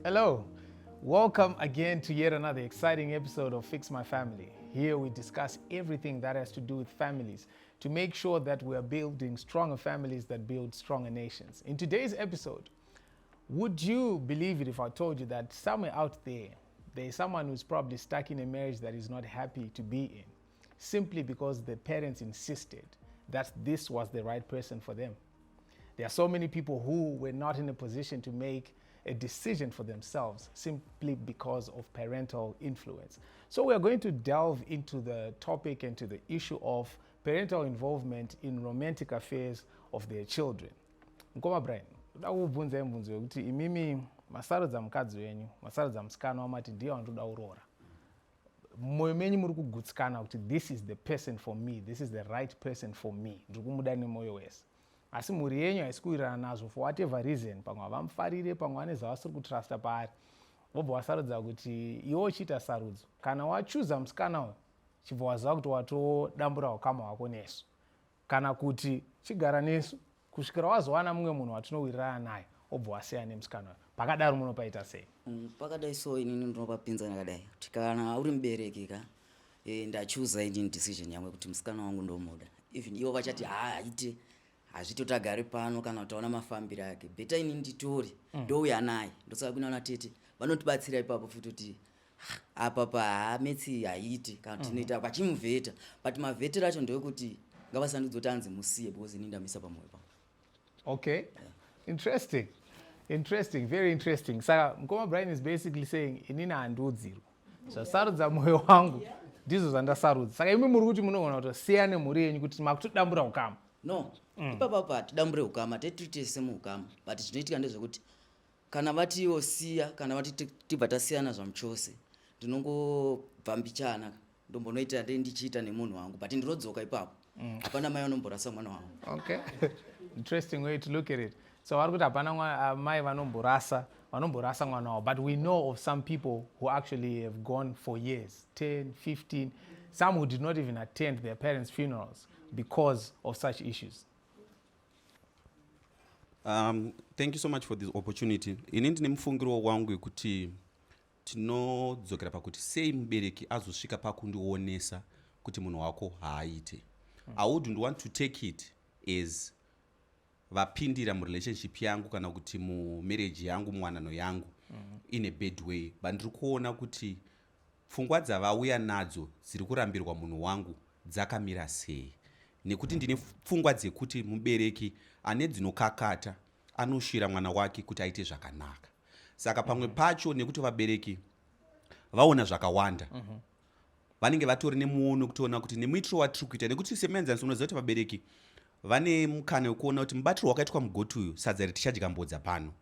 Hello, welcome again to yet another exciting episode of Fix My Family. Here we discuss everything that has to do with families to make sure that we are building stronger families that build stronger nations. In today's episode, would you believe it if I told you that somewhere out there is someone who's probably stuck in a marriage that is not happy to be in, simply because the parents insisted that this was the right person for them? There are so many people who were not in a position to make a decision for themselves simply because of parental influence. So we are going to delve into the topic and to the issue of parental involvement in romantic affairs of their children. Nkoma Brian, ndakubvunza mubvunzo wekuti imimi masarudza mukadzi wenyu, masarudza musikana wamati ndiye wandoda urora. Mwoyo menyu muri kugutsikana kuti this is the person for me, this is the right person for me. Ndiri kumuda nemwoyo wese. Asi mhuri yenyu haisi kuwirirana nazvo for whatever reason, pamwe havamufarire, pamwe vane zvavasiri kutrusta paari, wobva wasarudza kuti iwe uchiita sarudzo. Kana wachuza musikana uyu, chibva waziva kuti watodambura ukama hwako nesu. Kana kuti chigara nesu, kusvikira wazowana mumwe munhu watinowirirana naye, wobva wasiya nemusikana uyu. Pakadaro munopaita sei? Pakadai so inini ndinopapinza nakadai. Kuti kana uri mubereki ka, ndachuza inini decision yangu kuti musikana wangu ndomuda. Even ivo vachati haite hazvitotagare pano kana utaona mafambiro ake. Beta inini nditori, ndouya naye. Ndosaka kunaona tete. Vanotibatsira ipapo futi kuti apa hametsi haiti kana tinoita vachimuvheta. But mavhete racho ndeyekuti ngavasandudza anzi musiye because inini ndamisa pamwoyo pangu. Okay, yeah. Interesting, very interesting. Saka Mkoma Brian is basically saying inini handiudzirwa. So sarudza mwoyo wangu ndizvo zvandasarudza. Saka imi muri kuti munogona kutosiya nemhuri yenyu kuti makutodambura ukama. No, ipapa tidambure ukama, tetite semuukama, but zvinoitika ndezvekuti kana vatiosiya, kana vatibva tasiyana zvamuchose, ndinongobva mbichana, ndombonoita ndichiita nemunhu wangu, but ndinodzoka ipapo. Hapana mai vanomborasa mwana wangu. Okay, interesting way to look at it. So vari kuti hapana mai vanomborasa mwana wavo, but we know of some people who actually have gone for years, 10, 15, some who did not even attend their parents' funerals because of such issues. Thank you so much for this opportunity. Inini ndine mufungiro wangu wekuti tinodzokera pakuti sei mubereki azosvika pakundionesa kuti munhu wako haaite. I wouldn't want to take it as vapindira murelationship yangu kana kuti mumarriage yangu, muwanano yangu in a bad way. But ndiri kuona kuti pfungwa dzavauya nadzo dziri kurambirwa munhu wangu dzakamira sei. Nekuti ndine pfungwa dzekuti mubereki ane dzinokakata anoshira mwana wake kuti aite zvakanaka. Saka pamwe pacho nekuti vabereki vaona zvakawanda, vanenge vatori nemuono kutoona kuti nemuitiro watiri kuita, nekuti semenzanisi unoziva kuti vabereki vane mukana wekuona kuti mubatiro wakaitwa mugoti uyu sadza ritichadya mbodza pano.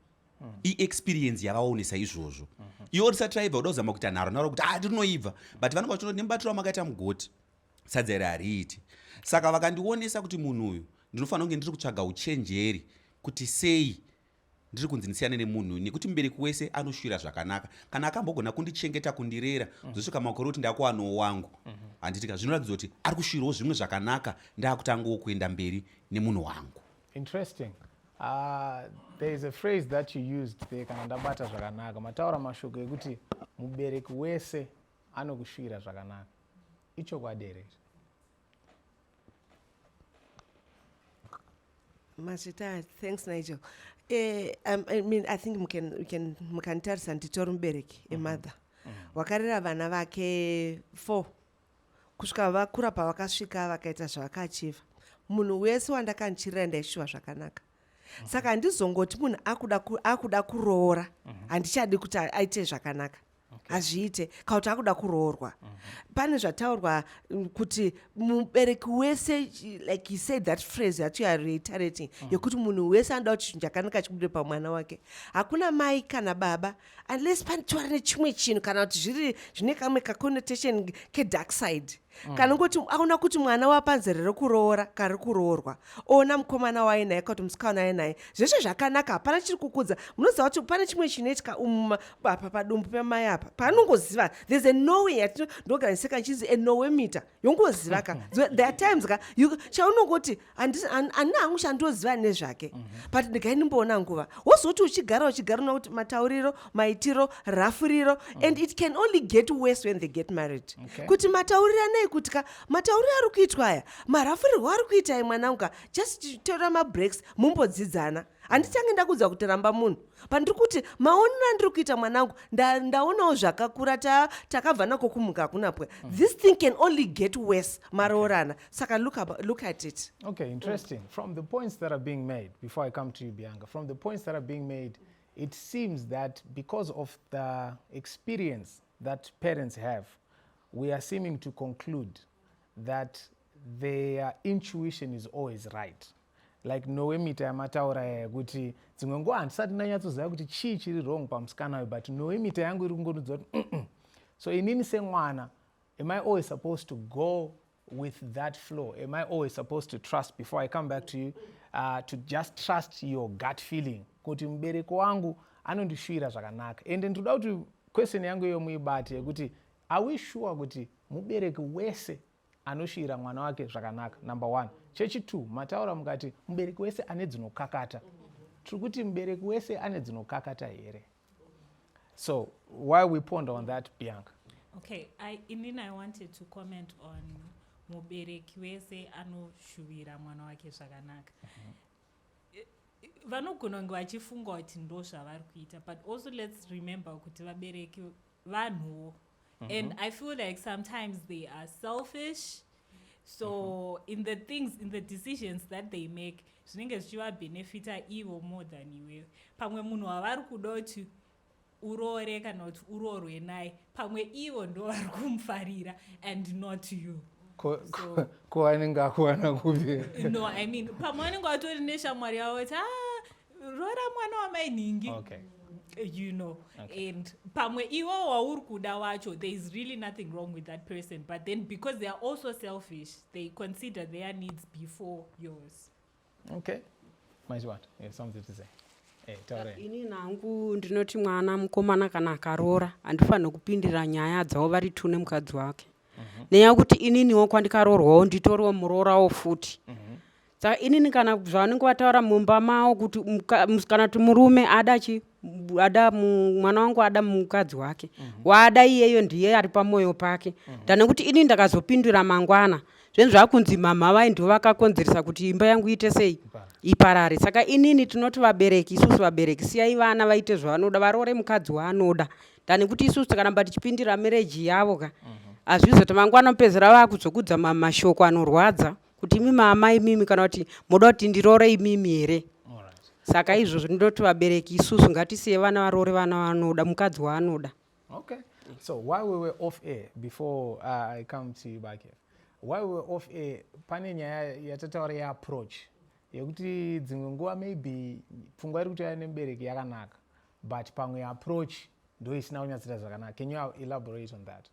I-experience yavaonesa izvozvo. Iwo risati raibva uda kuzama kuita nharo kuti rinoibva, but vanenge vachitoona kuti nemubatiro wamakaita mugoti sadza iri hariiti. Saka vakandionesa kuti munhu uyu ndinofanira kunge ndiri kutsvaga uchenjeri kuti sei ndiri kunzi ndisiyane nemunhu, nekuti mubereki wese anoshuvira zvakanaka. Kana akambogona kundichengeta, kundirera, zvosvika makore kuti ndakuwanawo wangu, handitika zvinoratidza kuti ari kushuvirawo zvimwe zvakanaka, ndaakutangawo kuenda mberi nemunhu wangu. Interesting. There is a phrase that you used there, kana ndabata zvakanaka. Mataura mashoko ekuti mubereki wese anokushuvira zvakanaka. Icho kwadere. Machita, thanks Nigel. I mean, I think we can tell Santitor mubereki, a mother. Wakarera vana vake 4. Kusvika vakura pavakasvika vakaita zvavakachiva. Munhu wese wandakanchirira ndaishuva zvakanaka. Saka handizongoti munhu akuda kuroora, handichadi kuti aite zvakanaka. Hazviite kauti akuda kuroorwa. Pane zvataurwa kuti mubereki wese, like he said that phrase that you are reiterating, yokuti munhu wese anoda kuti chinhu chakanaka chibude pamwana wake. Hakuna mai kana baba unless panitori nechimwe chinhu kana kuti zvine kamwe kaconnotation kedark side. kana kuti aona kuti mwana wapanzere rekuroora kari kuroorwa ona mukomana wainaye kuti musikana wainaye zveshe zvakanaka hapana chiri kukudza. Munoziva kuti pane chimwe chinoitika apa padumbu pemai apa paanongoziva there's a knowing ndoganiseka chizi a knowemita yongoziva ka there are times ka chaunongoti handina hangu chandoziva nezvake but ndigai ndimboona nguva wozoti uchigara nokuti matauriro maitiro rafuriro and it can only get worse when they get married. Kuti mataurirane kuti ka matauriro ari kuitwa aya marafurirwo ari kuita mwanangu ka just tora mabreaks mumbodzidzana. Handichange ndakudza kuti ramba munhu pandiri kuti maonero andiri kuita mwanangu ndaonawo zvakakura takabva nako kumuka hakuna pwe. This thing can only get worse maroorana. Saka look at it. Okay, interesting. From the points that are being made, before I come to you, Bianca, from the points that are being made, it seems that because of the experience that parents have, we are seeming to conclude that their intuition is always right. Like noemita yamataura kuti dzimwe nguva handisati ndanyatsoziva kuti chii chiri wrong pamusikana uyu but noemita yangu iri kungoudza kuti so inini semwana am I always supposed to go with that flow? Am I always supposed to trust, before I come back to you, to just trust your gut feeling kuti mubereko wangu anondishuvira zvakanaka? Ende ndoda kuti question yangu iyo muibate kuti are we sure kuti mubereki wese anoshira mwana wake zvakanaka? Number one. Chechi2, mataura mukati mubereki wese ane dzinokakata. Tiri kuti mubereki wese ane dzinokakata here. So while we ponder on that, Bianca. Okay, I wanted to comment on mubereki wese anoshuvira mwana wake zvakanaka. Vanogona kunge vachifunga kuti ndo zvavari kuita, but also let's remember kuti vabereki vanhuwo. And I feel like sometimes they are selfish. So in the decisions that they make, zvinenge zvichivabenefita ivo more than iwewe. Pamwe munhu wavari kuda kuti uroore kana kuti uroorwe naye, pamwe ivo ndo vari kumufarira and not you. Kuwanenge akuwana kupi? No, I mean, pamwe vanenge vatori neshamwari yavo kuti roora mwana wamainingi. Okay. You know, okay. And pamwe iwo wauri kuda wacho, there is really nothing wrong with that person, but then because they are also selfish, they consider their needs before yours. Okay. Majiwat, you have something to say. Ini nangu ndinoti mwana mukomana kana akaroora handifanira kupindira nyaya dzavo vari two nemukadzi wake. Nenyaya kuti ininiwo kwandikaroorwawo nditoriwo muroorawo futi. Saka inini kana zvavanenge vataura mumba mavo kuti kana kuti murume ada mwana wangu ada mukadzi wake waada iyeyo ndiye ari pamwoyo pake ndane kuti ini ndakazopindura mangwana zvenzi zvakunzi mama vai ndivo vakakonzeresa kuti imba yangu iite sei iparare. Saka inini tinoti vabereki, isusu vabereki, siyai vana vaite zvavanoda, varoore mukadzi waanoda. Ndane kuti isusu tikaramba tichipindira mereji yavo ka hazvizoti mangwana mupedzera vakuzokudza mashoko anorwadza kuti imi mama imimi kana kuti moda kuti ndiroore imimi here. Saka izvozvo ndinoti vabereki isusu ngatisiye vana varoore vana vanoda mukadzi waanoda. Okay. So while we were off air, before I come to you back here, while we were off air, pane nyaya yatataura yeapproach yekuti dzimwe nguva maybe pfungwa iri kuti ane mubereki yakanaka but pamwe approach ndo isina kunyatsira zvakanaka. Can you elaborate on that?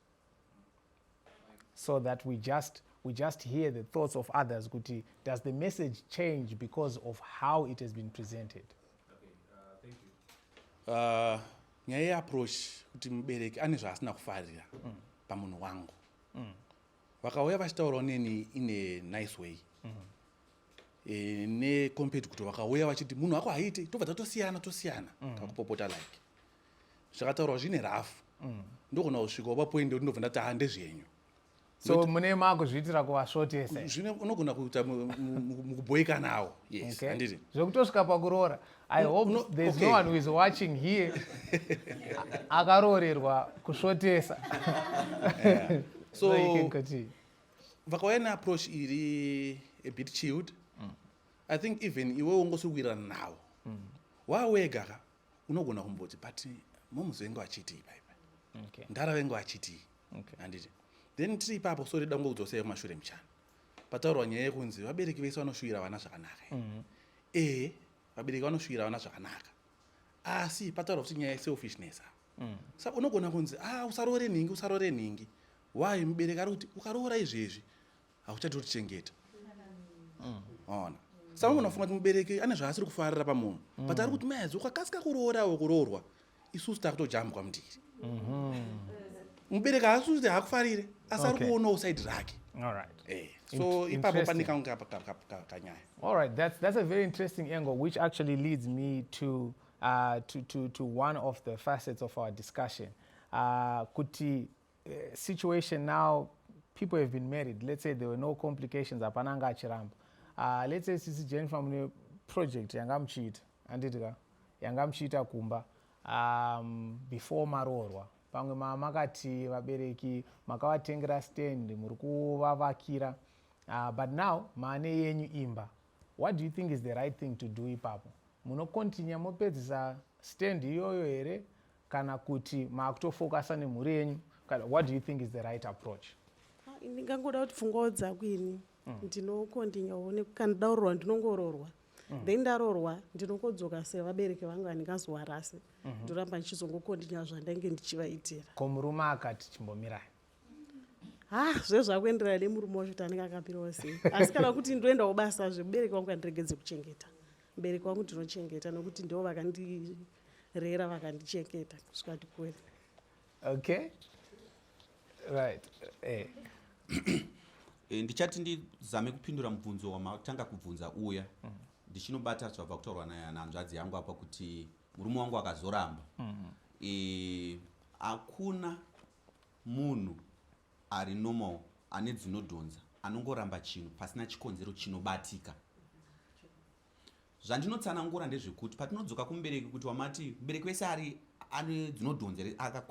So that we just hear the thoughts of others. Kuti, does the message change because of how it has been presented? Okay, thank you. Nyaya yeapproach kuti mubereki ane zvaasina kufarira pamunhu wangu. Vakauya vachitaurawo neni in a nice way. Ne compared kuti vakauya vachiti munhu wako haiti tobva tatosiyana kakupopota like. Zvakataurwa zvine rafu. Ndogona kusvikawo papoint kuti ndobva ndati ndezvenyu. So mune makuzviitira kuvasvotesa zvine unogona kuita mukuboeka nawo. Yes, okay. Handiti zvokutosvika pakuroora. I hope there's no one who is watching here akaroorerwa kusvotesa. So you can continue. Vakauya neapproach iri a bit chilled. I think even iwe ungosikuwirirana nawo wawega unogona kumboti but momuzi wengu achitii paipa ndara wengu achitii handiti then tiri ipapo sori dango kudzosea kumashure muchana pataurwa nyaya yekunzi vabereki vese vanoshuvira vana zvakanaka. Vabereki vanoshuvira vana zvakanaka asi pataurwa kuti nyaya yeselfishness. Saka unogona kunzi usaroore nhingi why mubereki ari kuti ukaroora izvezvi hauchatotichengeta ona saka munhu afunga kuti mubereki ane zvaasiri kufarira pamunhu but ari kuti maedzi ukakasika kuroora kuroorwa isusu takutojambwa mundiri mubereki haasi kuti haakufarire asi ari kuonawo side rake. All right. So ipapo panika kanyaya. All right, that's a very interesting angle, which actually leads me to one of the facets of our discussion. Kuti situation now, people have been married. Let's say there were no complications. Apananga achiramba. Let's say sisi Jane family project yangamchita andidika yangamchita kumba before marorwa. Pamwe makati vabereki makavatengera stand muri kuvavakira but now maane yenyu imba. What do you think is the right thing to do ipapo? Munokontinya mopedzisa stand iyoyo here kana kuti maakutofokasa nemhuri yenyu? What do you think is the right approach? Ndingangoda kuti pfungwa dzako ini ndinokontinyawo nekana ndaurwa ndinongororwa then ndarorwa ndinokodzoka sevabereki vangu vandingazowarase ndoramba ndichizongokontinya zvandainge ndichivaitira. Ko murume akati chimbomirai? Zve zvakuenderana nemurume wacho kuti anenge akapirawo sei, asi kana kuti ndoendawo basa zvemubereki wangu andiregedze kuchengeta. Mubereki wangu ndinochengeta nokuti ndivo vakandirera vakandichengeta kusvika ndikwere. Okay, right. Ndichati ndizame kupindura mubvunzo wamatanga kubvunza uya ndichinobata zvabva kutaurwa nahanzvadzi yangu apa kuti murume wangu akazoramba. Hakuna munhu ari normal ane dzinodhonza anongoramba chinhu pasina chikonzero chinobatika. Zvandinotsanangura ndezvekuti patinodzoka kumubereki kuti wamati mubereki wese ane dzinodhonza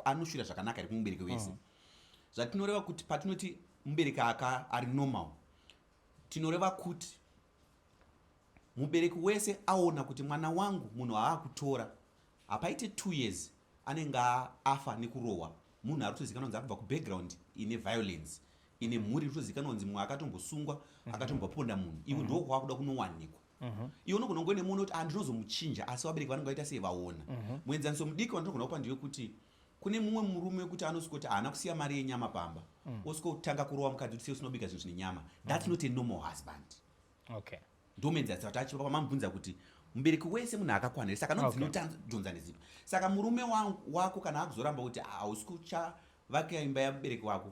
anoshuvira zvakanaka ari kumubereki wese. Zvatinoreva kuti patinoti mubereki ari normal, tinoreva kuti mubereki wese aona kuti mwana wangu munhu aakutora hapaite 2 years anenge afa nekurohwa. Munhu ari kutozikanwa kunzi akubva kubackground ine violence, ine mhuri iri kutozikanwa kunzi mumwe akatombosungwa akatomboponda munhu. Iwe ndiko kwakuda kunowanikwa. Iwe unogona kunge nemunhu kuti ndinozomuchinja asi vabereki vanenge vaita sei vaona. Muenzaniso mudiki wandinogona kupa ndewekuti kune mumwe murume kuti anosvika kuti haana kusiya mari yenyama pamba osvika kutanga kurohwa mukadzi kuti sei usinobika zvinhu zvine nyama. That's not a normal husband. Okay. Ndomenzanisa kuti achipa pamamubvunza kuti mubereki wese munhu akakwana saka nodzinotadhonza nezipo. Saka murume wako kana akuzoramba kuti hausi kuchavakira imba yamubereki wako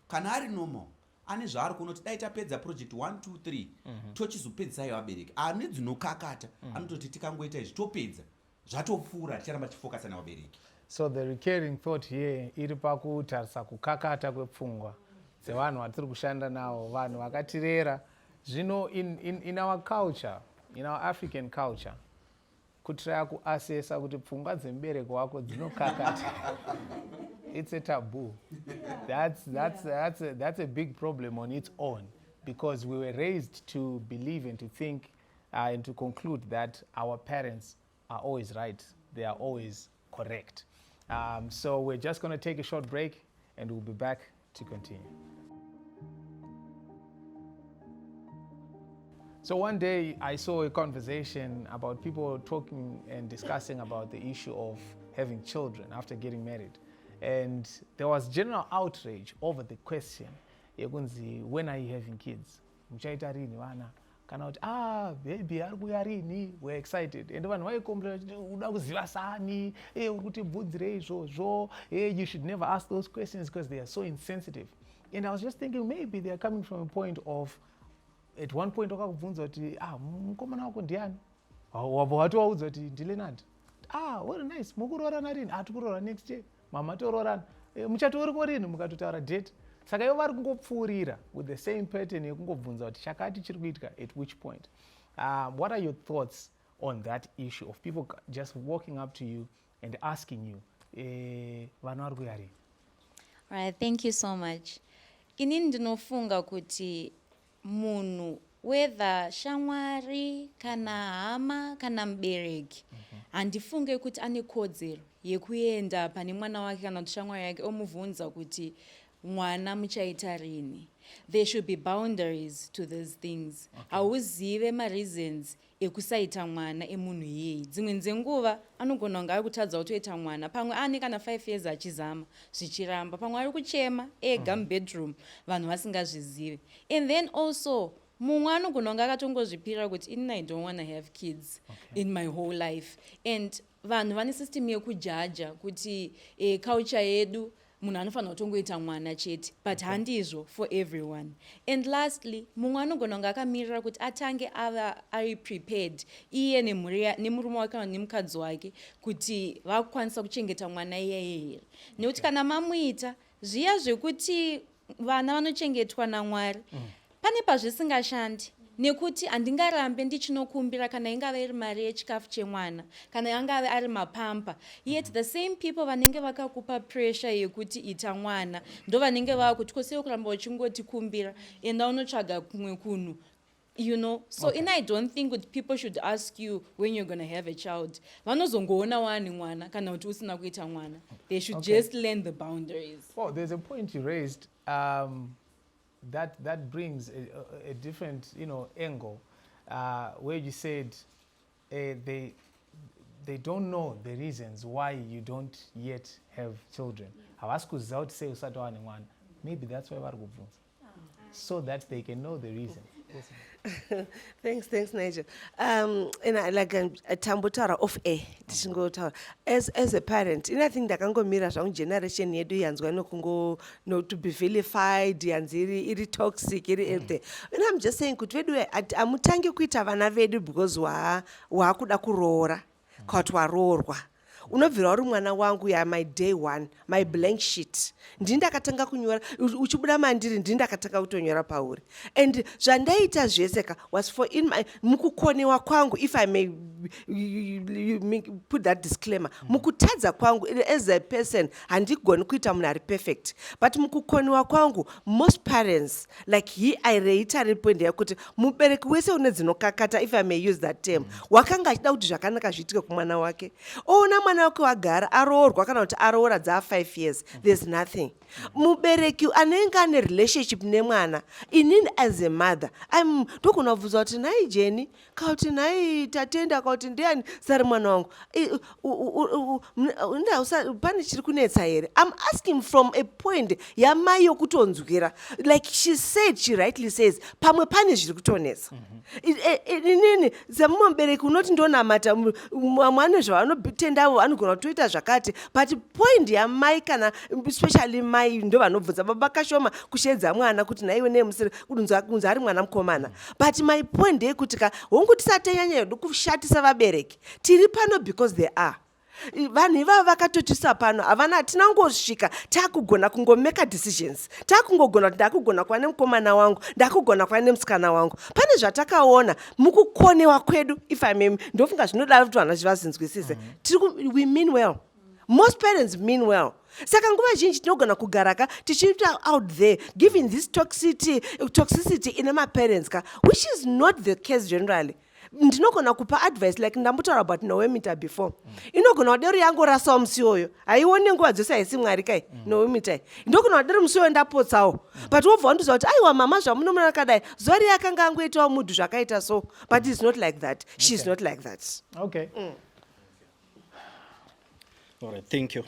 kana ari normal ane zvaari kuona kuti dai tapedza project 1 2 3 tochizopedzisai vabereki. Ane dzinokakata anototi tikangoita izvi topedza zvatopfuura ticharamba tichifokasa navabereki. So the recurring thought here iri pakutarisa kukakata kwepfungwa dzevanhu vatiri kushanda navo, vanhu vakatirera. Zvino in our culture, in our African culture, kutraya kuasesa kuti pfungwa dzemubereki wako dzinokakata. It's a taboo. That's a big problem on its own, because we were raised to believe and to think and to conclude that our parents are always right. They are always correct. So we're just going to take a short break and we'll be back to continue. So one day I saw a conversation about people talking and discussing about the issue of having children after getting married. And there was general outrage over the question, when are you having kids? Muchaita rini vana? Kana kuti baby ari kuuya rini? We're excited. And vanhu vaicomplain uda kuziva sani, uri kuti bvunzire izvozvo, you should never ask those questions because they are so insensitive. And I was just thinking maybe they are coming from a point of, at one point wakakubvunza kuti mukomana wako ndiani? Wabva watovaudza kuti ndilenadi. Very nice. Mukuroorana rini? Tikuroora next year. Mama toroorana. Muchatoriko rini? Mukatotaura date. Saka ivo vari kungopfuurira with the same pattern yekungobvunza kuti chakati chiri kuitika at which point. What are your thoughts on that issue of people just walking up to you and asking you, vana vari kuuya rini? All right, thank you so much. Inini ndinofunga kuti munhu whether shamwari kana hama kana mubereki handifunge kuti ane kodzero yekuenda pane mwana wake kana kuti shamwari yake omubvunza kuti mwana muchaita rini. there should be boundaries to these things. Hauzive ma-reasons ekusaita mwana emunhu iyeye. Dzimwe dzenguva anogona kunge ari kutadza kutoita mwana, pamwe ane kana 5 years achizama zvichiramba, pamwe ari kuchema ega mubedroom vanhu vasingazvizive. And then also mumwe anogona kunge akatongozvipira kuti inini I don't want to have kids in my whole life. And vanhu vane system yekujaja kuti culture yedu munhu anofanira kutongoita mwana chete, but handizvo for everyone. And lastly, mumwe anogona kunge akamirira kuti atange ari prepared iye nemurume wake kana nemukadzi wake kuti vakukwanisa kuchengeta mwana iyeye here. Nekuti kana mamuita zviya zvekuti vana vanochengetwa naMwari, pane pazvisingashandi. Nekuti handingarambe ndichinokumbira kana ingave iri mari yechikafu chemwana, kana angave ari mapampa. Yet the same people vanenge vakakupa pressure yekuti ita mwana ndo vanenge vakuti kwese kuramba uchingoti kumbira enda unotsvaga kumwe kunhu. You know, so and I don't think that people should ask you when you're going to have a child. Vanozongoona wani mwana kana kuti usina kuita mwana. They should just learn the boundaries. Well, there's a point you raised that brings a different, angle, where you said they don't know the reasons why you don't yet have children. Maybe that's why so that they can know the reason. Thanks, Nigel. And I like a tambutara of air. As a parent, and I think that can go mirror some generation yedu yanzwa no kungo no to be vilified yanziri iri toxic iri everything. And I'm just saying kuti vedu amutange kuita vana vedu because wa kuda kurora kwatwa rorwa. Unobvira uri mwana wangu ya my day one, my blank sheet. Ndakatanga kunyora, uchibuda mandiri ndakatanga kutonyora pauri. And zvandaita zveseka was for in my mukukoniwa kwangu, if I may put that disclaimer. Mukutadza kwangu as a person handigoni kuita munhu ari perfect. But mukukoniwa kwangu, most parents like I reiterate point yakuti mubereki wese une dzinokakata, if I may use that term. Wakanga achida kuti zvakanaka zviitike kumwana wake. Ona mwana wake wagara aroorwa kana kuti aroora dza 5 years, there's nothing. Mubereki anenge ane relationship nemwana, inini as a mother ndogona kubvunza kuti nai Jenny kuti nai tatenda kuti ndiani sari mwana wangu pane chiri kunetsa here. I'm asking from a point yamai yokutonzwira, like she said, she rightly says pamwe pane zviri kutonetsa. Inini semumwe mubereki unoti ndonamata mwana zvavanotendavo anogona kutoita zvakati, but point yamai kana especially mai ndo vanobvunza baba kashoma kushedza mwana kuti naiwe nemusiri kunzi ari mwana mukomana. But my point ndeyekuti hongu tisatanyanya kushatisa vabereki tiri pano because they are vanhu ivavo vakatotisa pano havana hatina ngosvika takugona kungomeka decisions, takungogona kuti ndakugona kuva nemukomana wangu, ndakugona kuva nemusikana wangu. Pane zvatakaona mukukoniwa kwedu, if I may, ndofunga zvinoda kuti vanhu vazinzwisise. We mean well. Most parents mean well. Saka nguva zhinji tinogona kugaraka tichiita out there giving this toxicity in my parents, which is not the case generally. Ndinogona kupa advice like ndamutaura about Noemita before. Inogona wadero yangu rasa musi oyo. Aione nguva dzose haisi Mwari kai Noemita. Ndogona wadero musi oyo ndapotsawo. But wobva wanduza kuti aiwa mama zvamunomuna kadai zori yakanga angoitawo mudhu zvakaita so. But it's not like that. She's not like that. Okay. All right, thank you.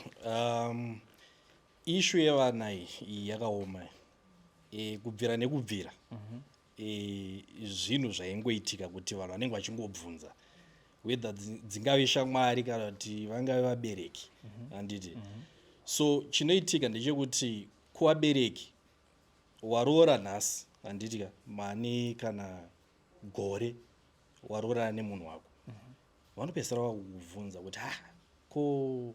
Issue yevana iyi yakaoma kubvira nekubvira. Zvinhu zvaingoitika kuti vanhu vanenge vachingobvunza whether dzingave shamwari kana kuti vangave vabereki handiti. So chinoitika ndechekuti kuvabereki waroora nhasi handitika mane kana gore waroorana nemunhu wako, vanopedzisira vakukubvunza kuti ko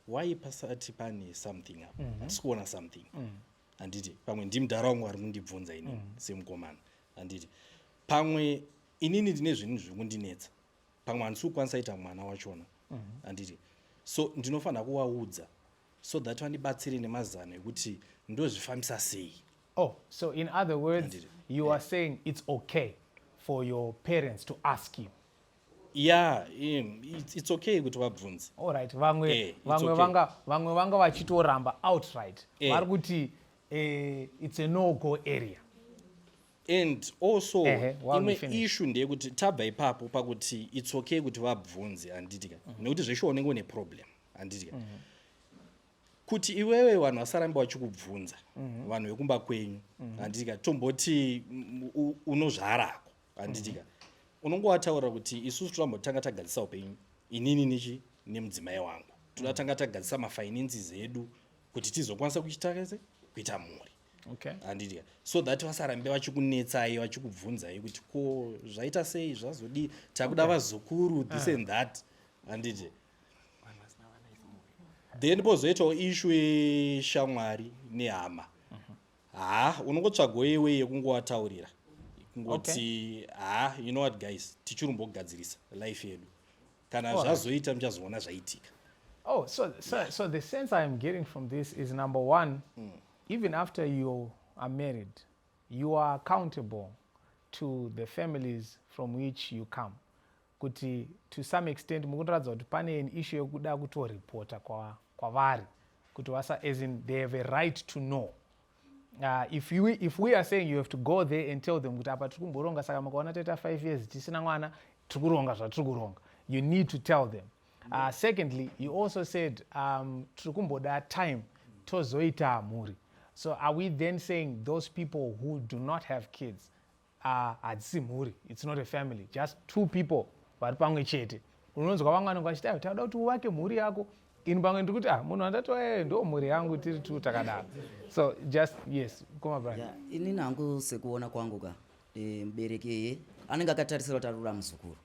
why pasati pane something apa, hatisi kuona something handiti. Pamwe ndimudhara ari kundibvunza ini semukomana handiti. Pamwe inini ndine zvinhu zviri kundinetsa, pamwe handisi kukwanisa ita mwana wachona handiti. So ndinofanira kuvaudza so that vandibatsire nemazano ekuti ndozvifambisa sei. Oh, so in other words, you are saying it's okay for your parents to ask you. Yeah, it's okay kuti vabvunze. All right, vamwe vanga vachitoramba outright. Vari kuti it's a no-go area. and also while imwe we finish. issue ndeyekuti tabva ipapo pakuti it's okay kuti vabvunze handitika nekuti zveshe unenge une problem handitika kuti iwewe vanhu vasaramba vachikubvunza vanhu vekumba kwenyu handitika tomboti unozvarako handitika unongowataurira kuti isusu torambotanga tagadzisa upenyu inini nichi nemudzimai wangu toda tanga tagadzisa mafinances edu kuti tizokwanisa kuita mhuri handitika so that vasarambe vachikunetsai vachikubvunzai kuti ko zvaita sei zvazodi takuda vazukuru this and that handiti then pozoitawo issue yeshamwari nehama unongotsvagawo iwe yekungowataurira kungoti you know what guys tichirumbogadzirisa life yedu kana zvazoita muchazoona zvaitika. So the sense I'm getting from this is, number one, even after you are married, you are accountable to the families from which you come. Kuti to some extent mukuratidza kuti pane an issue yekuda kutoripota kwavari kuti vasa, as in they have a right to know. If we are saying you have to go there and tell them kuti apa tiri kumboronga saka makaona taita 5 years tisina mwana tiri kuronga zvatiri kuronga, you need to tell them. Secondly, you also said tiri kumboda time tozoita mhuri. So are we then saying those people who do not have kids hadzisi mhuri, it's not a family, just two people vari pamwe chete? Unonzwa vamwe vachiti tauda kuti uvake mhuri yako, ini pamwe ndikuti munhu andati ndo mhuri yangu tiri tu takadaro. So just yes, koma brother. Inini hangu sekuona kwangu ka mubereki anenge akatarisira kuti arura muzukuru,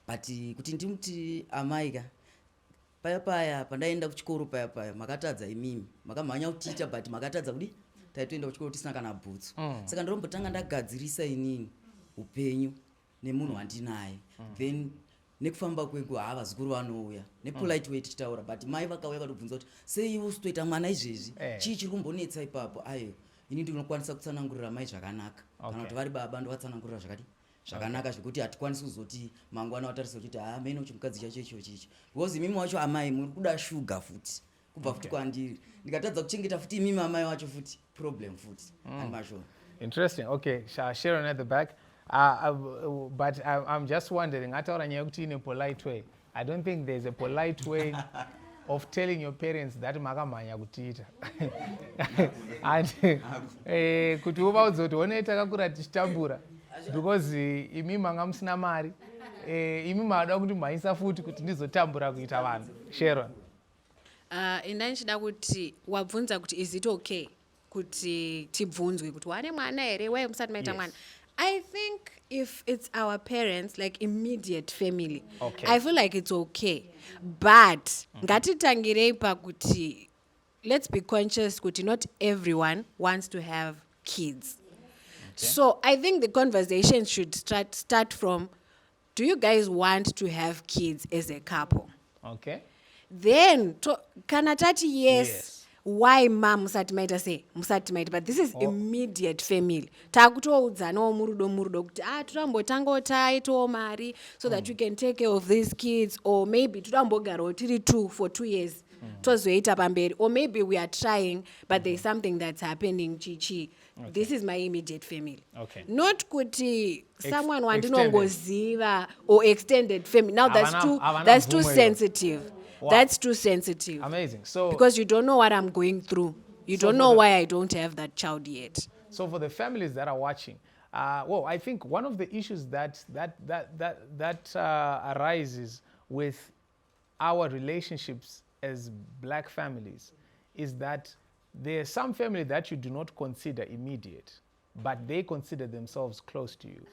but kuti ndimuti amai ka paya pandaenda kuchikoro paya makatadza imimi makamhanya kutiita but makatadza kuti taitoenda kuchikoro tisina kana bhutsu. Saka ndorombotanga ndagadzirisa inini upenyu nemunhu wandinaye, then nekufamba kwengu vazukuru vanouya nepolite way tichitaura, but mai vakauya katobvunza kuti sei iwe usitoita mwana izvezvi, chii chiri kumbonetsa ipapo? Aiyo ini ndinokwanisa kutsanangurira mai zvakanaka, kana kuti vari baba ndovatsanangurira zvakati zvakanaka zvekuti hatikwanisi kuzoti mangwana watarisa kuti mene chimukadzi chacho ichochicho, because imimi wacho amai muri kuda shuga futi kubva futi kwandiri, ndikatadza kuchengeta futi imimi amai wacho futi problem futi animashona. Interesting. Okay, Sharon at the back. But I'm just wondering, in a polite way, I don't think there's a polite way of telling your parents that makamanya kutiita. And kuti uvaudza kuti one takakura tichitambura because imi manga musina mari, imi mada kuti maisa futi kuti ndizotambura kuita vanhu. Sharon. Ina nchida kuti wabvunza kuti is it okay kuti tibvunzwe kuti wane mwana here wewe musati maita mwana. I think if it's our parents, like immediate family, I feel like it's okay. But ngatitangirei pakuti let's be conscious kuti not everyone wants to have kids. So I think the conversation should start from, do you guys want to have kids as a couple? Okay. Then kana tati yes. Why mom musatimaita say musatimaita, but this is immediate family. Takutoudzanawo murudo kuti torambotanga taitawo mari so that we can take care of these kids, or maybe torambogarawo tiri 2 for 2 years tozoita pamberi, or maybe we are trying but there's something that's happening chichi. This is my immediate family. Not kuti someone wandinongoziva or extended family. Now that's too sensitive. Wow. That's too sensitive. Amazing. So because you don't know what I'm going through, you don't know why I don't have that child yet. So for the families that are watching, I think one of the issues that arises with our relationships as black families is that there are some family that you do not consider immediate, but they consider themselves close to you.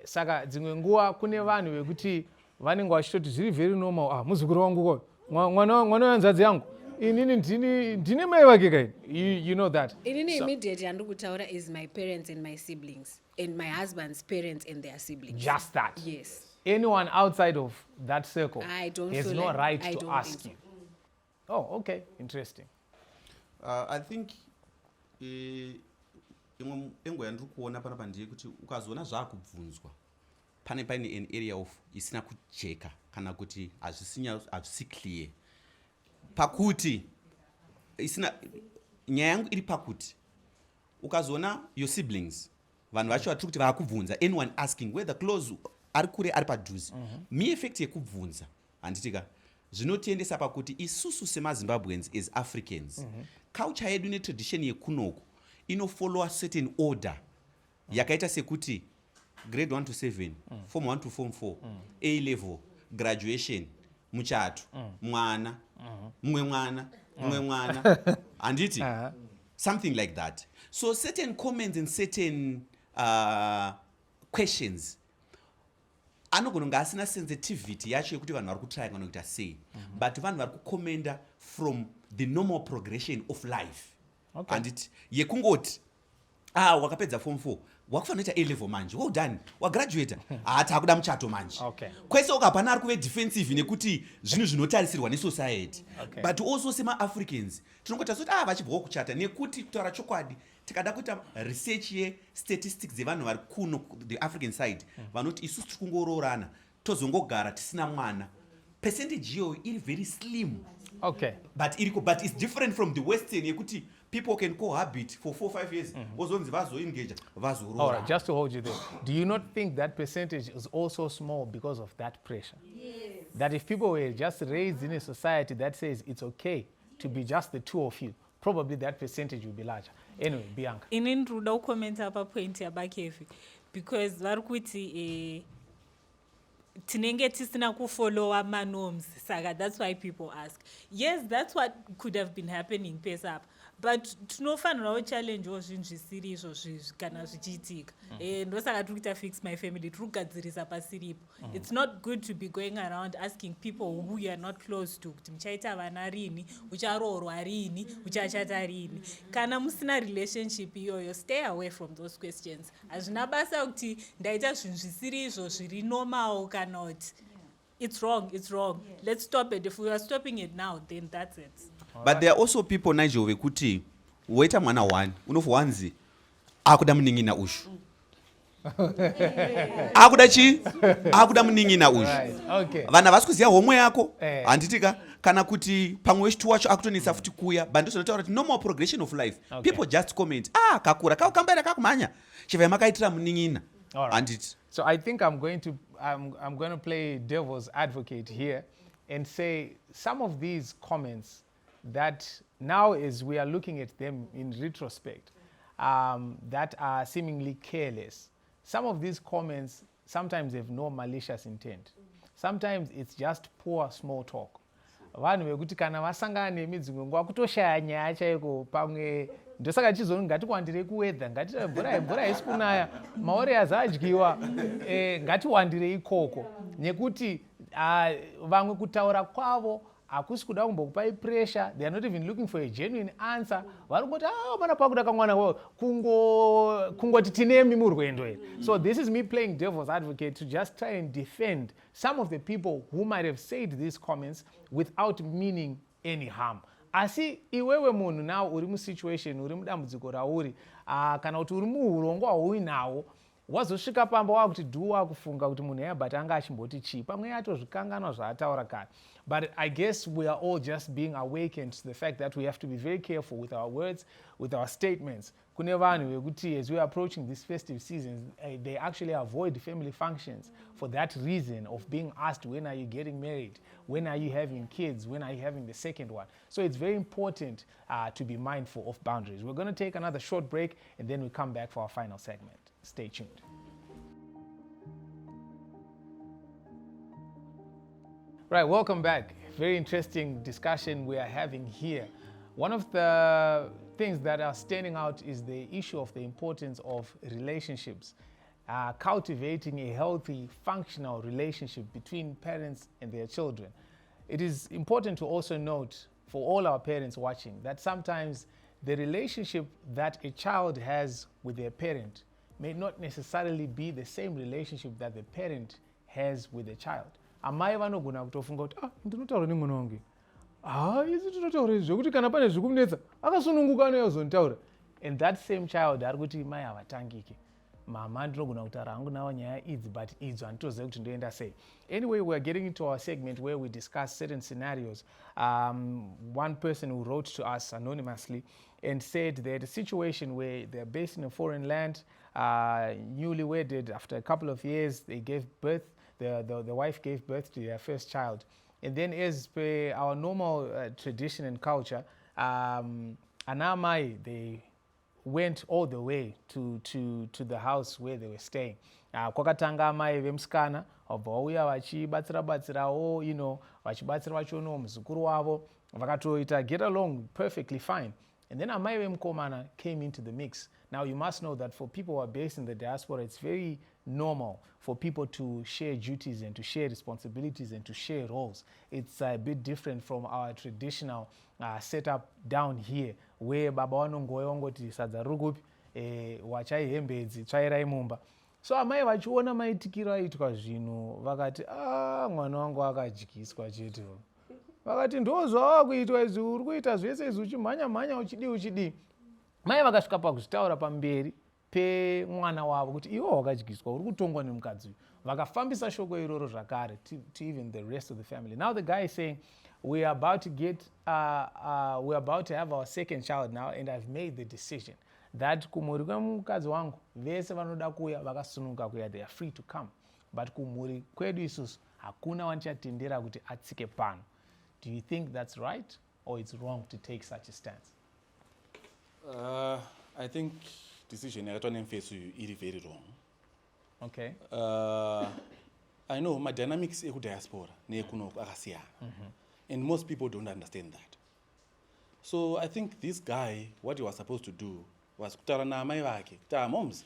Saka dzimwe nguwa kune vanhu vekuti vanenge vachitoti zviri very normal, muzukuru wangu mwana wanzadzi yangu inini ndine mai vake kaini, you know that. Inini immediate yandikutaura is my parents and my siblings, and my husband's parents and their siblings. Just that? Yes. Anyone outside of that circle has no right to ask you. Oh, okay, interesting. I think imwe engo yandiri kuona panapa ndiye kuti ukazoona zvakubvunzwa paine an area of isina kujeka kana kuti hazvisi clear pakuti isina nyaya yangu iri pakuti ukazoona your siblings vanhu vacho vatiri kuti vaakubvunza anyone asking whether close ari kure ari padhuze mieffect yekubvunza handitika zvinotiendesa pakuti isusu semazimbabweans as africans culture yedu netradition yekunoku inofollowa certain order yakaita sekuti grade 1 to 7 form 1 to form 4 A level graduation muchato mwana mumwe mwana handiti something like that. So certain comments and certain questions anogona kunge asina sensitivity yacho yekuti vanhu vari kutraya kana kuita sei but vanhu vari kukomenda from the normal progression of life handiti yekungoti wakapedza form 4 wakufanira kuita A level manje well done wagraduata takuda muchato manje kwese uko hapana ari kuve defensive nekuti zvinhu zvinotarisirwa nesociety but also semaafricans tinongoti soti vachibvawo kuchata nekuti kutaura chokwadi tikada kuita research yestatistics dzevanhu vari kuno the african side vanoti isusu tiri kungoroorana tozongogara tisina mwana percentage iyoyo iri very slim but it's different from the western yekuti people can cohabit for 4-5 years ozonzi vazoengage vazoroora. All right, just to hold you there, do you not think that percentage is also small because of that pressure? Yes. That if people were just raised in a society that says it's okay to be just the two of you, probably that percentage will be larger. Anyway, Bianca. Inini ndoda kukomenta pa point yabakevi because vari kuti tinenge tisina kufollowa manorms saka that's why people ask. Yes, that's what could have been happening pesapa. But tinofanirawo challengewo zvinhu zvisiri izvo kana zvichiitika ndosaka tiri kuita fix my family tiri kugadzirisa pasiripo. It's not good to be going around asking people who you are not close to kuti muchaita vana rini, ucharoorwa rini, uchachata rini. Kana musina relationship iyoyo stay away from those questions. Hazvina basa kuti ndaita zvinhu zvisiri izvo zviri normal kana kuti it's wrong. Let's stop it. If we are stopping it now, then that's it. But there are also people Nigel vekuti waita mwana 1 unofanzi akuda munin'ina ushu akuda munin'ina ushu vana vasi kuziva homwe yako handitika kana kuti pamwe wechitu wacho akutonisa futi kuya but ndozvinotaura kuti normal progression of life people just comment kakura kaukambaira kakumhanya chivai makaitira munin'ina handiti. So I think I'm going to play devil's advocate here and say some of these comments that now as we are looking at them in retrospect that are seemingly careless. Some of these comments sometimes have no malicious intent. Sometimes it's just poor small talk. Vanhu vekuti kana vasangana nemidzingo nguva kutoshaya nyaya chaiko pamwe ndosaka chizoni ngatiwandire kuwedha ngati mvura isi kunaya maorias adyiwa ngatiwandire ikoko nekuti vamwe kutaura kwavo hakusi kuda kumbokupai pressure. They are not even looking for a genuine answer. Varikoti mana pakuda kamwana wao kungoti tinemi murwendo ere. So this is me playing devil's advocate to just try and defend some of the people who might have said these comments without meaning any harm. Asi iwewe munhu now uri musituation uri mudambudziko rauri kana kuti uri muurongwa hwauinawo wazosvika pamba wakuti dhuwa kufunga kuti munhu but anga achimboti chii pamwe yatozvikanganwa zvaataura kare. But I guess we are all just being awakened to the fact that we have to be very careful with our words, with our statements. Kune vanhu vekuti as we are approaching this festive season, they actually avoid family functions for that reason of being asked, when are you getting married? When are you having kids? When are you having the second one? So it's very important to be mindful of boundaries. We're going to take another short break and then we come back for our final segment. Stay tuned. Right, welcome back. Very interesting discussion we are having here. One of the things that are standing out is the issue of the importance of relationships, cultivating a healthy, functional relationship between parents and their children. It is important to also note for all our parents watching that sometimes the relationship that a child has with their parent may not necessarily be the same relationship that the parent has with the child. Amai vanogona kutofunga kuti ndinotaura nemwana wangu isi tinotaura zvekuti kana pane zvikumunetsa akasununguka anozonitaura and that same child ari kuti mai havatangike mama ndinogona kutaura hangu nawo nyaya idzi but idzo handitoziva kuti ndoenda sei. Anyway, we're getting into our segment where we discuss certain scenarios. One person who wrote to us anonymously and said they had a situation where they're based in a foreign land, newly wedded, after a couple of years, they gave birth. The wife gave birth to their first child. And then as per our normal tradition and culture, anamai, they went all the way to the house where they were staying. Kwakatanga amai vemusikana wabva vauya vachibatsirawo, vachibatsira vachono muzukuru wavo, vakatoita get along perfectly fine. And then amai vemukomana came into the mix. Now you must know that for people who are based in the diaspora, it's very normal for people to share duties and to share responsibilities and to share roles. It's a bit different from our traditional setup down here, where baba vanongouya vangoti sadza riri kupi, wachai hembe idzi, tsvairai mumba. So amai vachiona maitikiro aitwa zvinhu vakati mwana wangu akadyiswa chete. Vakati ndozvava kuitwa izvi, uri kuita zvese izvi uchimhanya uchidii. Mai vakasvika pakuzvitaura pamberi pemwana wavo kuti iwe wakadyiswa, uri kutongwa nemukadzi uyu. Vakafambisa shoko iroro zvakare to even the rest of the family. Now the guy is saying, we're about to have our second child now, and I've made the decision that kumhuri kwemukadzi wangu vese vanoda kuuya vakasununguka kuuya, they are free to come, but kumhuri kwedu isusu hakuna wanichatendera kuti atsike pano. Do you think that's right, or it's wrong to take such a stance? I think decision yakatwa nemfeso iri very wrong. Okay. I know my dynamics ekudiaspora neekunoku akasiyana, and most people don't understand that. So I think this guy, what he was supposed to do was kutaura naamai vake kuti moms,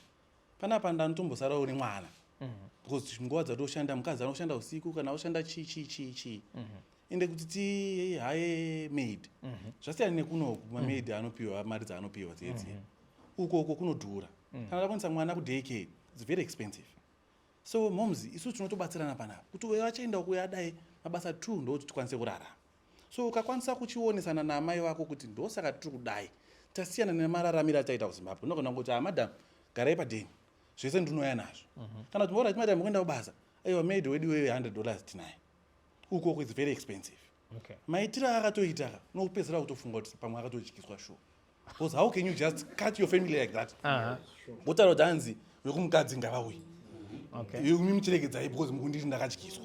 panapa ndanotombosara uri mwana, because nguva dzatoshanda mukadzi anoshanda usiku kana oshanda chi ende kuti haye maid zvasiyana nekunoku mamaid anopiwa mari dzaanopiwa dzedziya uko kunodhura. Kana takwanisa mwana kudaycare, it's very expensive. So moms, isusu tinotobatsirana panapa kuti uyo achaenda kuya dai mabasa 2 ndokuti tikwanise kurarama. So ukakwanisa kuchionesana naamai vako kuti ndosaka tiri kudai, tasiyana nemararamiro ataita kuZimbabwe, unogona kuti madam, garai padeni, zvese ndinouya nazvo. Kana kuti mora madam kuenda kubasa, aiwa maid wedu wewe $100 tinaye. Uko is very expensive. Okay. Maitira akatoita nokupedzera kutofunga kuti pamwe akatodyiswa sure. Because how can you just cut your family like that? Wotaro danzi wekumukadzi ngavauyi. Okay. Imi muchiregedzai because mukundiri ndakadyiswa.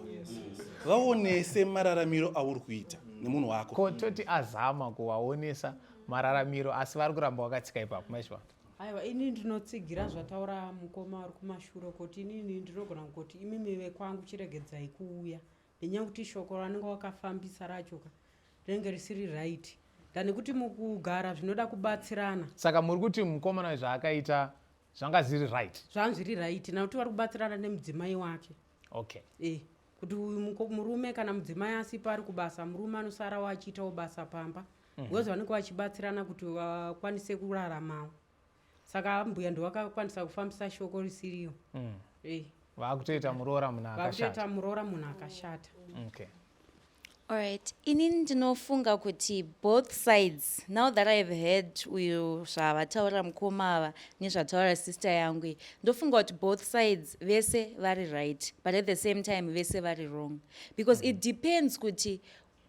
Vaonese mararamiro auri kuita nemunhu wako. Ko toti azama kuvaonesa mararamiro asi vari kuramba vakatsika ipapo maizvona. Aiwa, ini ndinotsigira zvataura mukoma ari kumashure kuti inini ndinogona kuti imimi vekwangu chiregedzai kuuya. Nenyaya kuti shoko ranenge wakafambisa rachoka rinenge risiri right. Dani kuti mukugara zvinoda kubatsirana. Saka muri kuti mukomana zvaakaita zvanga zviri right. Zvanga zviri right nakuti vari kubatsirana nemudzimai wake. Okay. Kuti murume kana mudzimai asipa ari kubasa, murume anosara wachiitawo basa pamba. Because vanenge vachibatsirana kuti vakwanise kuraramawo. Saka mbuya ndowakakwanisa kufambisa shoko risiriyo. Vakutoita muroora munhu akashata. Okay. All right. Inini ndinofunga kuti both sides, now that I've heard uyu zvavataura mukoma ava nezvataura sister yangu, ndofunga kuti both sides vese vari right, but at the same time vese vari wrong, because it depends kuti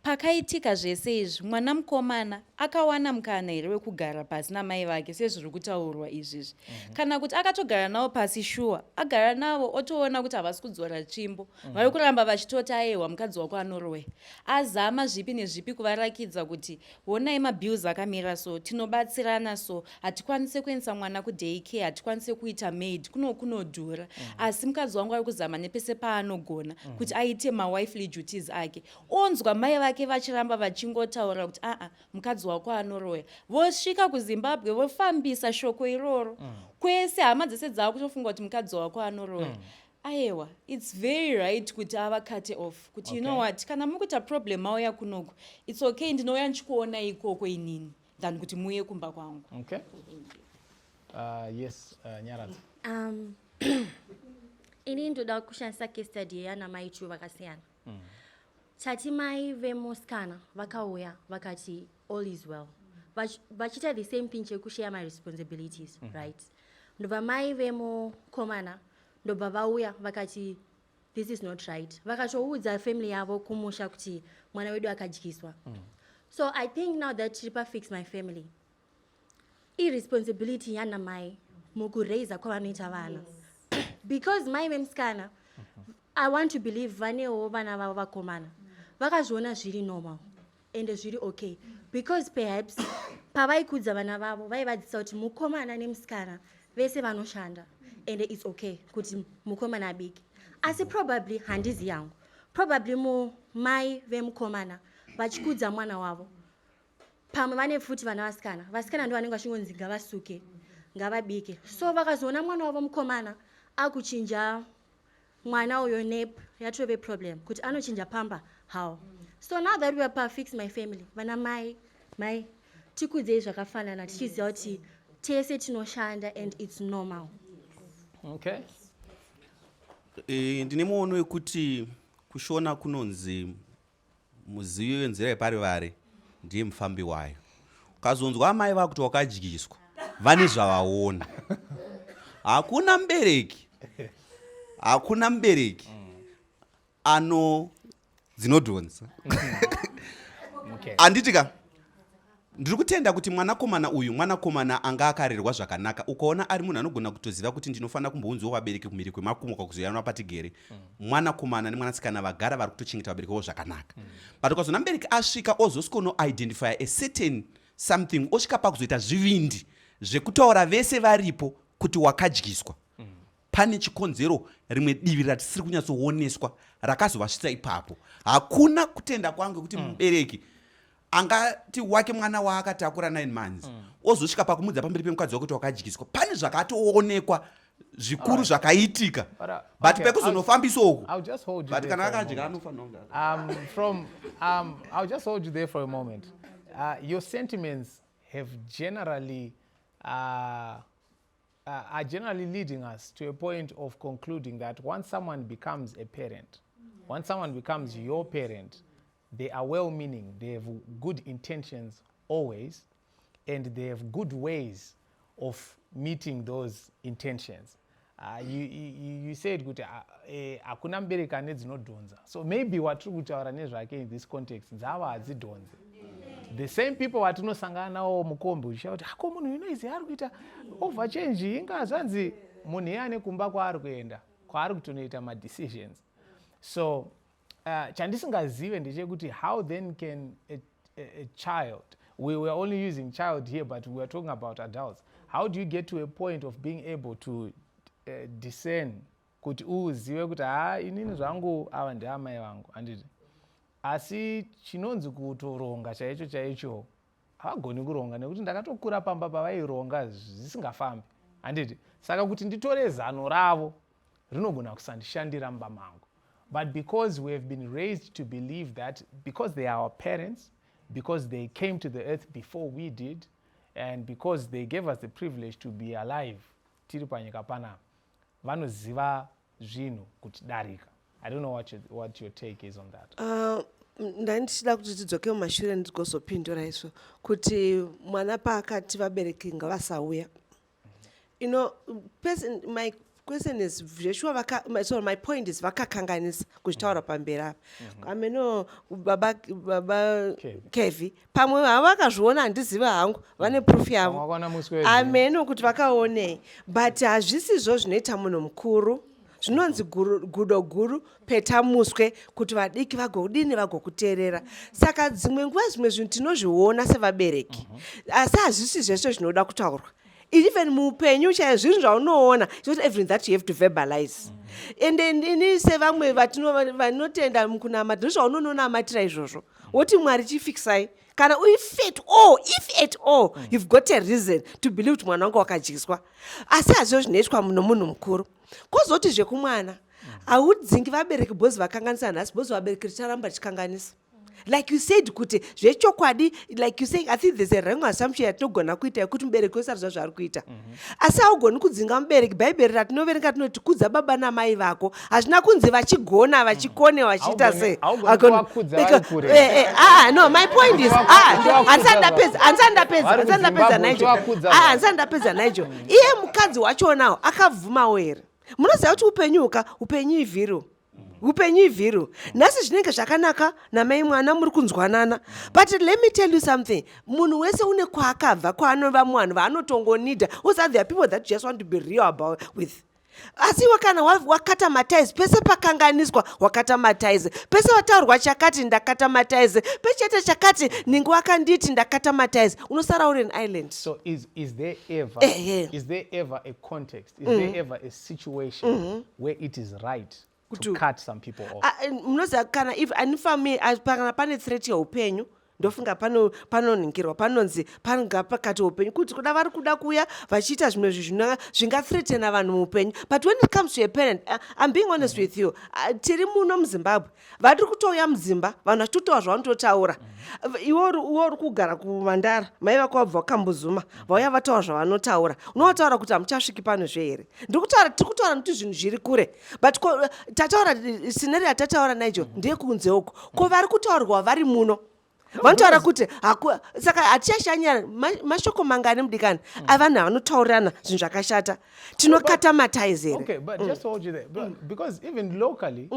pakaitika zvese izvi mwana mukomana akawana mukana here wekugara pasi namai vake sezviri kutaurwa izvizvi, kana kuti akatogara navo pasi shuwa, agara navo otoona kuti havasi kudzora tsvimbo, vari kuramba vachitoti aiwa mukadzi wako anorowe, azama zvipi nezvipi kuvarakidza kuti honai mabills akamira so, tinobatsirana so, hatikwanise kuendesa mwana kudaycare, hatikwanise kuita maid, kunodhura, asi mukadzi wangu ari kuzama nepese paanogona kuti aite mawifely duties ake. Onzwa mai vake vachiramba vachingotaura kuti mukadzi wako anoroya, vosvika kuZimbabwe vofambisa shoko iroro kwese hama dzese dzava kutofunga kuti mukadzi wako anoroya. Aiwa, it's very right kuti ava cut off kuti you know what, kana mukuita problem auya kunoku, it's okay, ndinouya ndichikuona ikoko inini than kuti muye kumba kwangu. Okay. Yes, Nyaradza. Ini ndoda kushandisa case study yana mai chu vakasiyana. Chati mai vemoskana vakauya vakati all is well. Vachita the same thing chekushare my responsibilities, right? Ndobva mai vemokomana ndobva vauya vakati this is not right. Vakatoudza family yavo kumusha kuti mwana wedu akadyiswa. So I think now that Tripa fixed my family, irresponsibility yana mai mukuraiza kwavanoita vana because mai vemusikana I want to believe vanewo vana vavo vakomana vakazviona zviri normal ende zviri okay because perhaps pavaikudza vana vavo vaivadzisa kuti mukomana nemusikana vese vanoshanda ende it's okay kuti mukomana abike asi probably handizi yangu probably mai vemukomana vachikudza mwana wavo pamwe vane futi vana vasikana ndo vanenge vachingonzi ngavasuke ngavabike so vakazoona mwana wavo mukomana akuchinja mwana uyo nep yatove problem kuti anochinja pamba how so now that we are pa fix my family vana mai tikudzei zvakafanana tichiziva kuti tese tinoshanda and it's normal. Okay. Ndine muono wekuti kushona kunonzi muzivi wenzira yeparivare ndiye mufambi wayo. Ukazonzwa amai vakuti wakadyiswa vane zvavaona. Hakuna mubereki ano dzinodhonza. Anditika ndiri kutenda kuti mwanakomana anga akarerwa zvakanaka ukaona ari munhu anogona kutoziva kuti ndinofanira kumbounzwa vabereki kumhiri kwemakumo kwakuzoyana patigere mwanakomana nemwanasikana vagara vari kutochengeta vabereki vavo zvakanaka but ukazona mubereki asvika ozosvika unoidentify a certain something osvika pakuzoita zvivindi zvekutaura vese varipo kuti wakadyiswa pane chikonzero rimwe divi ratisiri kunyatsooneswa rakazovasvitsa ipapo. Hakuna kutenda kwangu kuti mubereki angati wake mwana waakatakura 9 months ozosvika pakumudza pamberi pemukadzi wake kuti wakadyiswa pane zvakatoonekwa zvikuru zvakaitika but pekuzonofambisa uku but kana akadya anofanira I'll just hold you there for a moment. Your sentiments have generally are generally leading us to a point of concluding that once someone becomes a parent, once someone becomes your parent, they are well-meaning, they have good intentions always, and they have good ways of meeting those intentions. You said kuti hakuna mubereki ane dzinodhonza. So maybe watiri kutaura nezvake in this context dzava hadzidhonze. The same people watinosangana nawo mukombe uchisha kuti hako munhu inoizi ari kuita overchange inga zvanzi munhu iyane kumba kwaari kuenda kwaari kutonoita madecisions. So chandisingazive ndechekuti how then can a child, we were only using child here but we were talking about adults, how do you get to a point of being able to discern kuti uzive kuti inini zvangu ava ndeamai vangu handiti asi chinonzi kutoronga chaicho havagoni kuronga nekuti ndakatokura pamba pavaironga zvisingafambi handiti saka kuti nditore zano ravo rinogona kusandishandira mumba mangu. But because we have been raised to believe that because they are our parents, because they came to the earth before we did, and because they gave us the privilege to be alive tiri panyika panapa vanoziva zvinhu kutidarika. I don't know what your take is on that. Ndandichida kuti tidzoke mumashure ndigozopindura izvo kuti mwana paakati vabereki ngavasauya. You know, my question is my point is vakakanganisa kuchitaura pamberi apa. Ameno baba Kevi pamwe havakazviona handiziva hangu vane proof yavo. Ameno kuti vakaonei but hazvisizvo zvinoita munhu mukuru. Zvinonzi gudo guru peta muswe kuti vadiki vagodini vagokuteerera. Saka dzimwe nguva zvimwe zvinhu tinozviona sevabereki asi hazvisi zveshe zvinoda kutaurwa. Even muupenyu chaiyo zvinhu zvaunoona it's not everything that you have to verbalize. And ini sevamwe vanotenda mukunamata ndozvaunononamatira izvozvo woti Mwari chifikisai kana if at all you've got a reason to believe kuti mwana wangu wakadyiswa asi hazvo zvinoitwa nomunhu mukuru. Kozoti zvekumwana haudzingi vabereki bhozi vakanganisa nhasi bhozi vabereki richaramba chikanganisa. Like you said kuti zvechokwadi, like you say, I think there's a wrong assumption yatinogona kuita yekuti mubereki wese arizo zvaari kuita. Asi haugoni kudzinga mubereki. Bhaibheri ratinoverenga tinoti kudza baba namai vako hazvina kunzi vachigona vachikone vachiita sei. No, my point is handisandapedza naizvo. Iye mukadzi wachonawo akabvumawo here. Munoziva kuti upenyu ivhiro. upenyu ivhiro nhasi zvinenge zvakanaka namai mwana muri kunzwanana but let me tell you something munhu wese une kwaakabva kwaanova munhu vaanotongonidha also there are people that just want to be real about with asi iwe kana wakatamatize pese pakanganiswa wakatamatize pese wataurwa chakati ndakatamatize pechete chakati ninge wakanditi ndakatamatize unosara uri an island. So is there ever is there ever a context, is there ever a situation where it is right to cut some people off? Munoziva kana if anifami kana pane threat yeupenyu ndofunga panoningirwa panonzi panga pakati upenyu kuti kuda vari kuda kuya vachiita zvimwe zvingathreatena vanhu muupenyu. But when it comes to a parent, I'm being honest with you, tiri muno muZimbabwe vari kutouya mudzimba vanhu vachitotaura zvavanototaura iwe uri kugara kumandara mai vako vabva vakambozuma vauya vataura zvavanotaura unotaura kuti hamuchasviki pano zvehere ndikutaura tiri kutaura nokuti zvinhu zviri kure but tataura sineri yatataura naizvo ndeyekunze uko ko vari kutaurwa vari muno vanotaura kuti saka hatichashanyira mashoko mangani mudikani avanhu vanotaurirana zvinhu zvakashata tinokatamataize here. Okay, but just hold you there. Because even locally,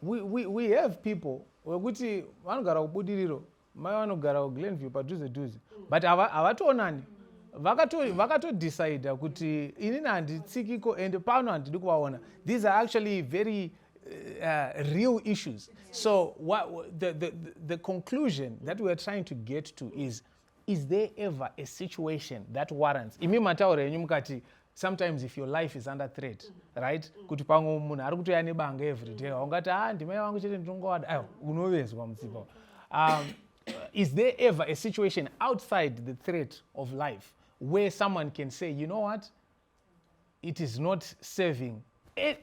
we have people wekuti vanogara kubudiriro mai vanogara kuGlenview padhuze dhuze but havatoonani vakatodecida kuti inini handitsikiko and pano handidi kuvaona. These are actually very real issues. So the conclusion that we're trying to get to is there ever a situation that warrants imi matauro enyu mukati sometimes if your life is under threat, right, kuti pamwe munhu ari kutoya nebanga everyday ungati ndimai vangu chete ndinongowada unovezwa mutsipa. Is there ever a situation outside the threat of life where someone can say, you know what, it is not serving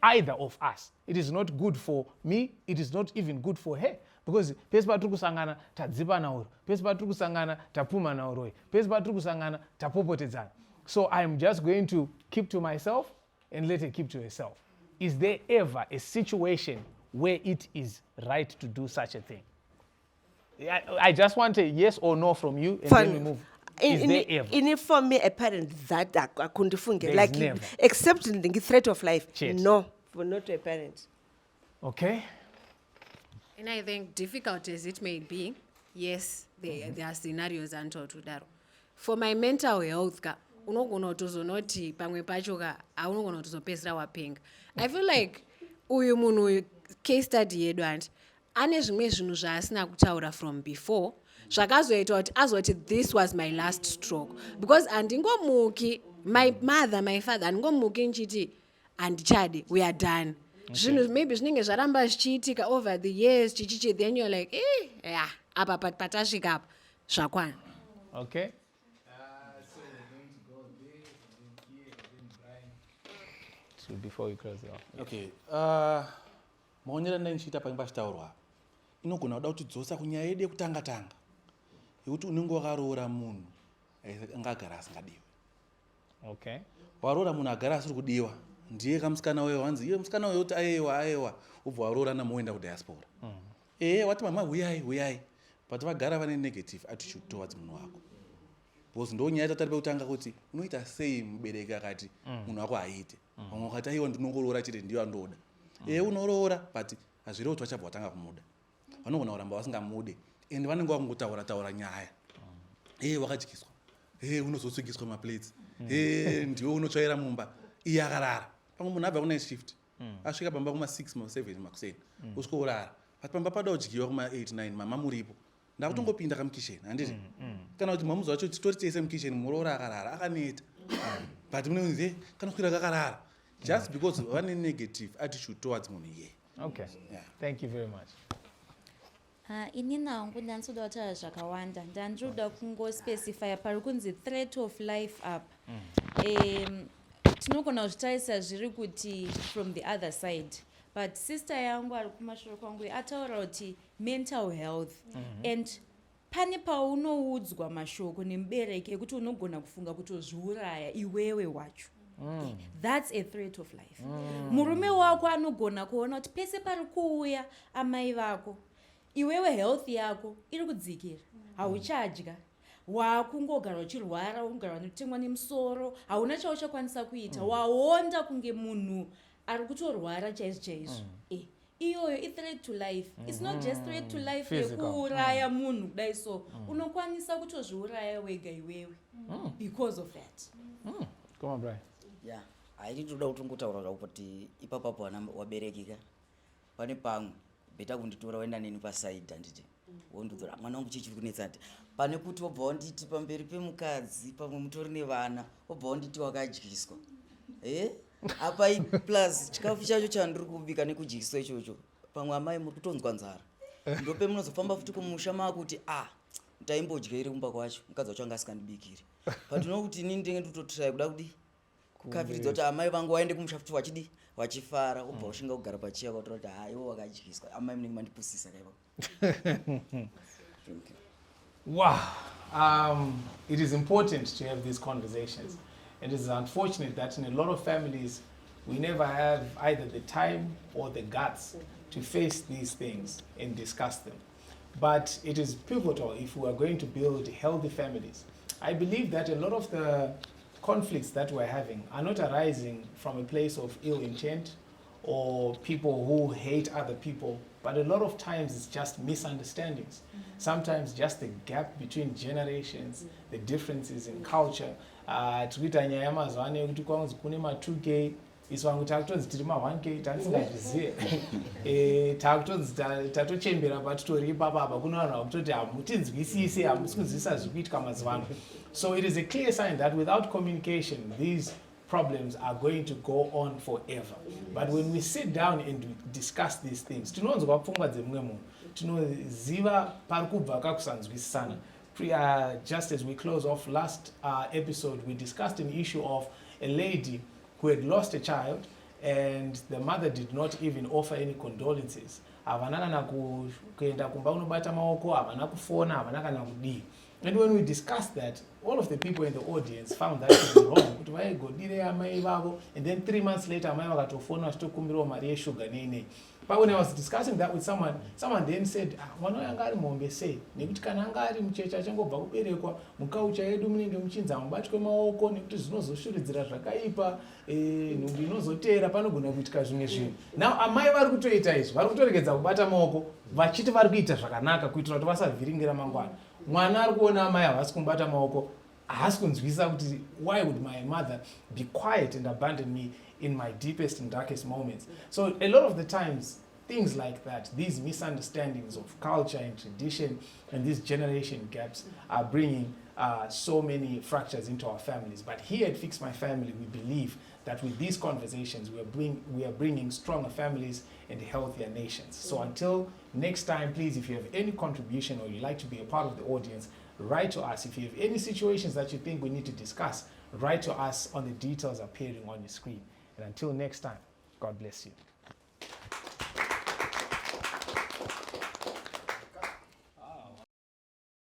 either of us, it is not good for me, it is not even good for her, because pese patiri kusangana tadzipa nauro, pese patiri kusangana tapuma nauro, pese patiri kusangana tapopotedzana. So I'm just going to keep to myself and let her keep to herself. Is there ever a situation where it is right to do such a thing? I just want a yes or no from you and then we move. Is there ever? For me, a parent that I couldn't funge, like never. except in the threat of life. Shit. No, for not a parent. Okay. And I think difficult as it may be, yes, there are scenarios antotudaro. For my mental health, unogona kutozonoti pamwe pacho unogona kutozopedzera wapenga. I feel like uyu munhu case study yedu anti ane zvimwe zvinhu zvaasina kutaura from before zvakazoita kuti azoti this was my last stroke because handingomuki my mother my father handingomuki nchiti handichadi we are done. Zvinhu maybe zvinenge zvaramba zvichiitika over the years chichichi then you're like yeah apa patasvika apa zvakwana. Okay. So before we close it off. Okay. Maonero ndanichiita pange pachitaurwa inogona kuda kuti dzosa kunyaya yedu yekutanga yekuti unenge wakaroora munhu angagara asingadiwe. Okay. Waroora munhu agara asiri kudiwa ndiye kamusikana wewe wanzi iye musikana wewe uti aiwa ubva waroora namoenda kudiaspora. Wati mama huyai but vagara vane negative attitude towards munhu wako because ndo nyaya tatari pekutanga kuti unoita sei mubereki akati munhu wako aite vamwe wakati aiwa ndinongoroora chete ndiyo andoda unoroora but hazviroti vachabva watanga kumuda vanogona kuramba vasingamude and vanenge vakungotaura nyaya wakatyiswa unozosvikiswa maplates ndiwe unotsvaira mumba iye akarara pamwe munhu abva kuna shift asvika pamba kuma6 ma7 makuseni usikourara but pamba pada kudyiwa kuma8 9 mama muripo ndakutongopinda kamukisheni handiti kana kuti mamuzi wacho titori tese mukisheni muroora akarara akaneta but munonzi kana kuswira kakarara just because vane negative attitude towards munhu iye. Okay. Yeah. Thank you very much. Inini hangu ndansoda kutaura zvakawanda ndandoda kungospecifya pari kunzi threat of life up. Tinogona kuzvitarisa zviri kuti from the other side but sister yangu ari kumashure kwangu ataura kuti mental health and pane paunoudzwa mashoko nemubereki ekuti unogona kufunga kutozviuraya iwewe wacho. That's a threat of life. Murume wako anogona kuona kuti pese pari kuuya amai vako iwewe health yako iri kudzikira hauchadya wakungogara uchirwara ungara unotemwa nemusoro hauna chauchakwanisa kuita waonda kunge munhu ari kutorwara chaizvo iyoyo i-threat to life. It's not just threat to life Physical. yekuuraya munhu kudai so unokwanisa kutozviuraya wega iwewe because of that. Come on, Brian. ya haiti toda kutongotaura kuti ipapapo vana waberekika pane pamwe bheta kunditora waenda neni pasaidhi handiti wondodzora mwana wangu chichiri kunetsa ti pane kuti wobva wanditi pamberi pemukadzi pamwe mutori nevana wobva wanditi wakadyiswa apa plus chikafu chacho chandiri kubika nekudyiswa ichocho pamwe amai muri kutonzwa nzara ndope munozofamba futi kumusha makuti taimbodya iri kumba kwacho mukadzi wacho anga asikandibikiri patinokuti inini ndenge nditotirai kuda kudi kafiridza kuti amai vangu waende kumusha futi wachidi wachifara ubva ushinga kugara pachiya kwatora kuti iwo wakadyiswa amai munenge mandipusisa kaiva. Wow. It is important to have these conversations. And it is unfortunate that in a lot of families, we never have either the time or the guts to face these things and discuss them. But it is pivotal if we are going to build healthy families. I believe that a lot of the conflicts that we're having are not arising from a place of ill intent or people who hate other people, but a lot of times it's just misunderstandings. Sometimes just the gap between generations, the differences in culture. Twitter nyaya yamazuva ano yekuti kwanzi kune ma2k isu vangu takutonzi tiri ma1k tatisingazvizive takutonzi tatochembera patitori ipapapa kuno vanhu vakutoti hamutinzwisise hamusi kunzwisisa zviri kuitika mazuva ano. So it is a clear sign that without communication these problems are going to go on forever. But when we sit down and we discuss these things, tinonzwa pfungwa dzemumwe munhu, tinoziva pari kubva kakusanzwisisana. Just as we close off last episode, we discussed an issue of a lady who had lost a child and the mother did not even offer any condolences. Havana kana kuenda kumba unobata maoko, havana kufona, havana kana kudii. And when we discussed that, all of the people in the audience found that to be wrong. Kuti vaigodire amai vavo, and then 3 months later amai vakatofona vachitokumbirawo mari yeshuga nei. But when I was discussing that with someone then said, mwana uyu anga ari mombe sei? Nekuti kana anga ari mucheche achangobva kuberekwa, mukaucha yedu munenge muchinzi hamubatwe maoko nekuti zvinozoshuridzira zvakaipa, nhumbi inozoteera panogona kuitika zvimwe zvinhu. Now amai vari kutoita izvi, vari kutoregedza kubata maoko, vachiti vari kuita zvakanaka kuitira kuti vasavhiringira mangwana. Mwana ari kuona amai havasi kumubata maoko, haasi kunzwisisa kuti why would my mother be quiet and abandon me in my deepest and darkest moments. So a lot of the times, things like that, these misunderstandings of culture and tradition and these generation gaps are bringing so many fractures into our families. But here at Fix My Family, we believe that with these conversations, we are bringing stronger families and healthier nations. So until next time, please, if you have any contribution or you'd like to be a part of the audience, write to us. If you have any situations that you think we need to discuss, write to us on the details appearing on your screen. And until next time, God bless you.